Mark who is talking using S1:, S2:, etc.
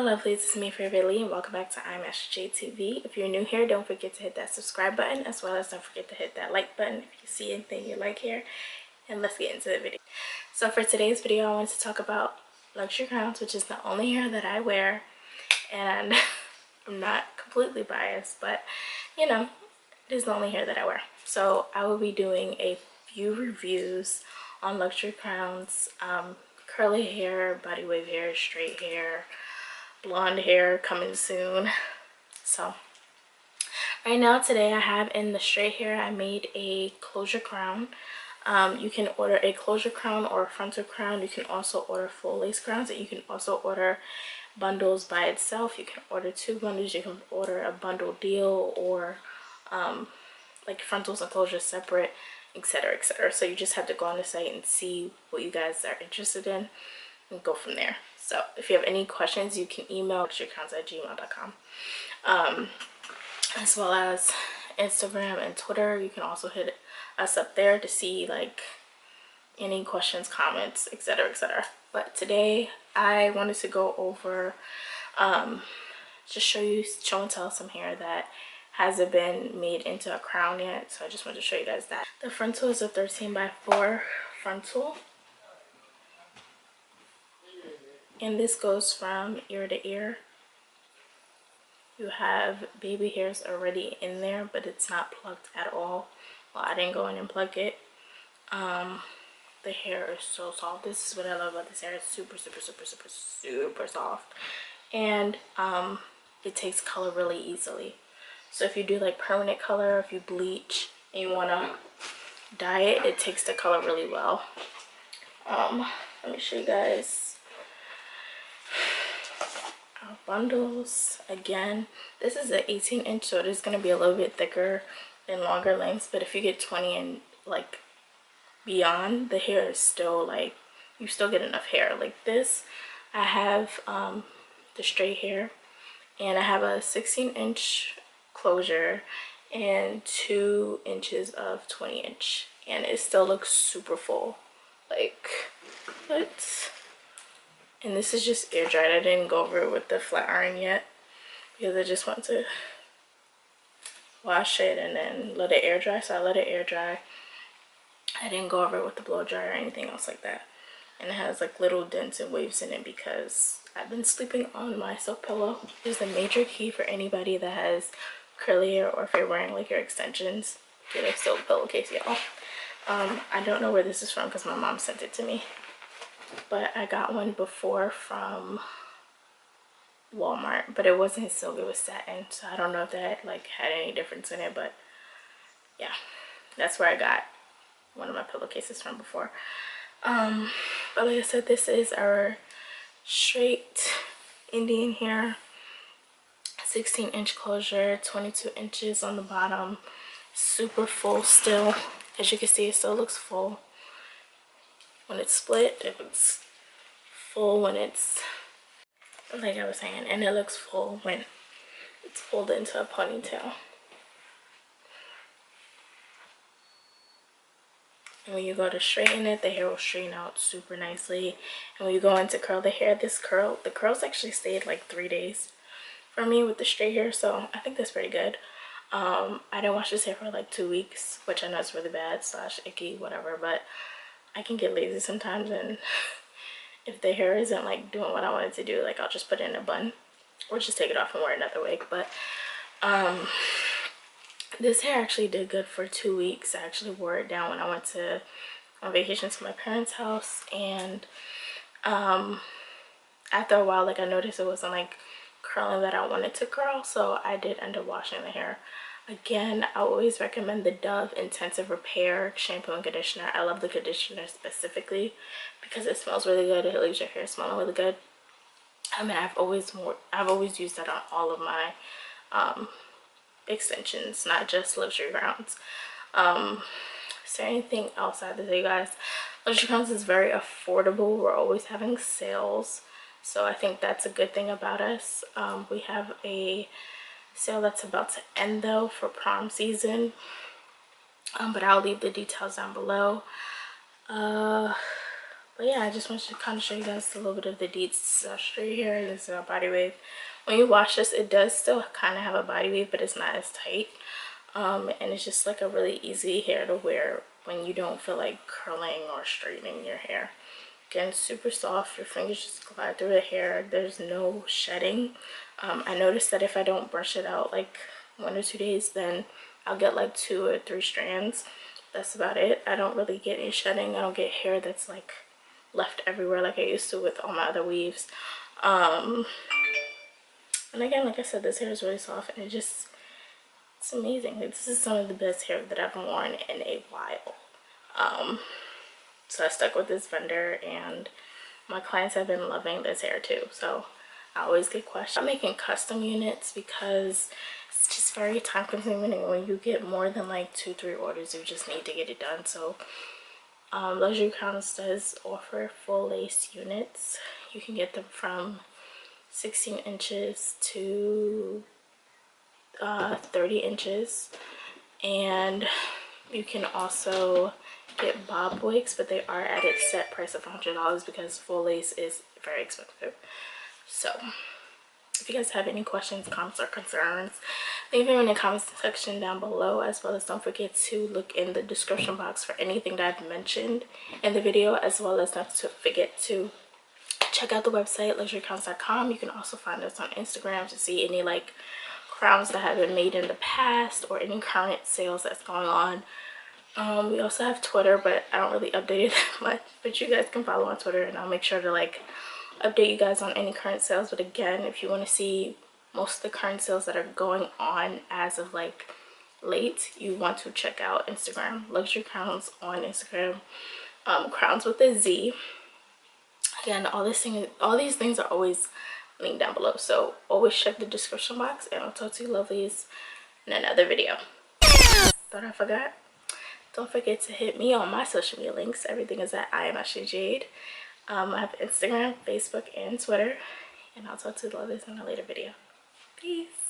S1: Hello lovelies, it's me Favorite and welcome back to iAMASHLEEJADEtv. If you're new here, don't forget to hit that subscribe button as well as don't forget to hit that like button if you see anything you like here. And let's get into the video. So for today's video, I want to talk about luxury crowns, which is the only hair that I wear. And I'm not completely biased, but you know, it is the only hair that I wear. So I will be doing a few reviews on luxury crowns, curly hair, body wave hair, straight hair, blonde hair coming soon. So right now today I have in the straight hair, I made a closure crown. You can order a closure crown or a frontal crown. You can also order full lace crowns, and you can also order bundles by itself. You can order 2 bundles, you can order a bundle deal, or like frontals and closures separate, etc, etc. So you just have to go on the site and see what you guys are interested in and go from there. So if you have any questions, you can email luxurycrowns@gmail.com, as well as Instagram and Twitter. You can also hit us up there to see like any questions, comments, etc, etc. But today I wanted to go over just show and tell some hair that hasn't been made into a crown yet. So I just wanted to show you guys that. The frontal is a 13x4 frontal, and this goes from ear to ear. You have baby hairs already in there, but it's not plucked at all. Well, I didn't go in and pluck it. The hair is so soft. This is what I love about this hair. It's super soft, and it takes color really easily. So if you do like permanent color, if you bleach and you want to dye it, it takes the color really well. Let me show you guys our bundles. Again, this is an 18-inch, so it is going to be a little bit thicker and longer lengths, but if you get 20 and like beyond, the hair is still like, you still get enough hair. Like this, I have the straight hair, and I have a 16-inch closure and 2 inches of 20-inch, and it still looks super full. Like what? And this is just air dried. I didn't go over it with the flat iron yet because I just want to wash it and then let it air dry. So I let it air dry. I didn't go over it with the blow dryer or anything else like that. And it has like little dents and waves in it because I've been sleeping on my silk pillow. This is a major key for anybody that has curly hair, or if you're wearing like your extensions, get a silk pillowcase, y'all. I don't know where this is from because my mom sent it to me, but I got one before from Walmart, but it wasn't silk, it was satin. So I don't know if that like had any difference in it, but yeah, that's where I got one of my pillowcases from before. But like I said, this is our straight Indian hair, 16-inch closure, 22 inches on the bottom, super full still. As you can see, it still looks full when it's split. It looks full when it's, like I was saying, and it looks full when it's pulled into a ponytail. And when you go to straighten it, the hair will straighten out super nicely. And when you go in to curl the hair, the curls actually stayed like 3 days for me with the straight hair, so I think that's pretty good. I didn't wash this hair for like 2 weeks, which I know is really bad / icky, whatever, but I can get lazy sometimes, and if the hair isn't like doing what I want it to do, like I'll just put it in a bun or just take it off and wear another wig. But this hair actually did good for 2 weeks. I actually wore it down when I went on vacation to my parents' house, and after a while, like I noticed it wasn't like curling that I wanted to curl, so I did end up washing the hair. Again, I always recommend the Dove Intensive Repair shampoo and conditioner. I love the conditioner specifically because it smells really good. It leaves your hair smelling really good. I mean, I've always used that on all of my extensions, not just luxury crowns. Is there anything else I have to say, you guys? Luxury crowns is very affordable. We're always having sales, so I think that's a good thing about us. We have a sale that's about to end though for prom season, but I'll leave the details down below. But But yeah, I just wanted to kind of show you guys a little bit of the deets straight here. This is a body wave. When you wash this, it does still kind of have a body wave, but it's not as tight. And it's just like a really easy hair to wear when you don't feel like curling or straightening your hair. Again, super soft. Your fingers just glide through the hair. There's no shedding. I noticed that if I don't brush it out like 1 or 2 days, then I'll get like 2 or 3 strands. That's about it. I don't really get any shedding. I don't get hair that's like left everywhere like I used to with all my other weaves. And again, like I said, this hair is really soft, and it's amazing. Like, this is some of the best hair that I've worn in a while. So I stuck with this vendor, and my clients have been loving this hair too. So I always get questions. I'm making custom units because it's just very time consuming, and when you get more than like 2-3 orders, you just need to get it done. So Luxury Crownz does offer full lace units. You can get them from 16 inches to 30 inches, and you can also get bob wigs, but they are at a set price of $100 because full lace is very expensive. So if you guys have any questions, comments, or concerns, leave them in the comment section down below, as well as don't forget to look in the description box for anything that I've mentioned in the video, as well as not to forget to check out the website luxurycrowns.com. You can also find us on Instagram to see any like crowns that have been made in the past or any current sales that's going on. We also have Twitter, but I don't really update it that much, but you guys can follow on Twitter, and I'll make sure to like update you guys on any current sales. But again, if you want to see most of the current sales that are going on as of like late, you want to check out Instagram, Luxury Crownz on Instagram, Crownz with a Z. Again, all these things are always linked down below, so always check the description box, and I'll talk to you lovelies in another video. Thought I forgot? Don't forget to hit me on my social media links. Everything is at iAMASHLEEJADE. I have Instagram, Facebook, and Twitter, and I'll talk to you lovelies in a later video. Peace.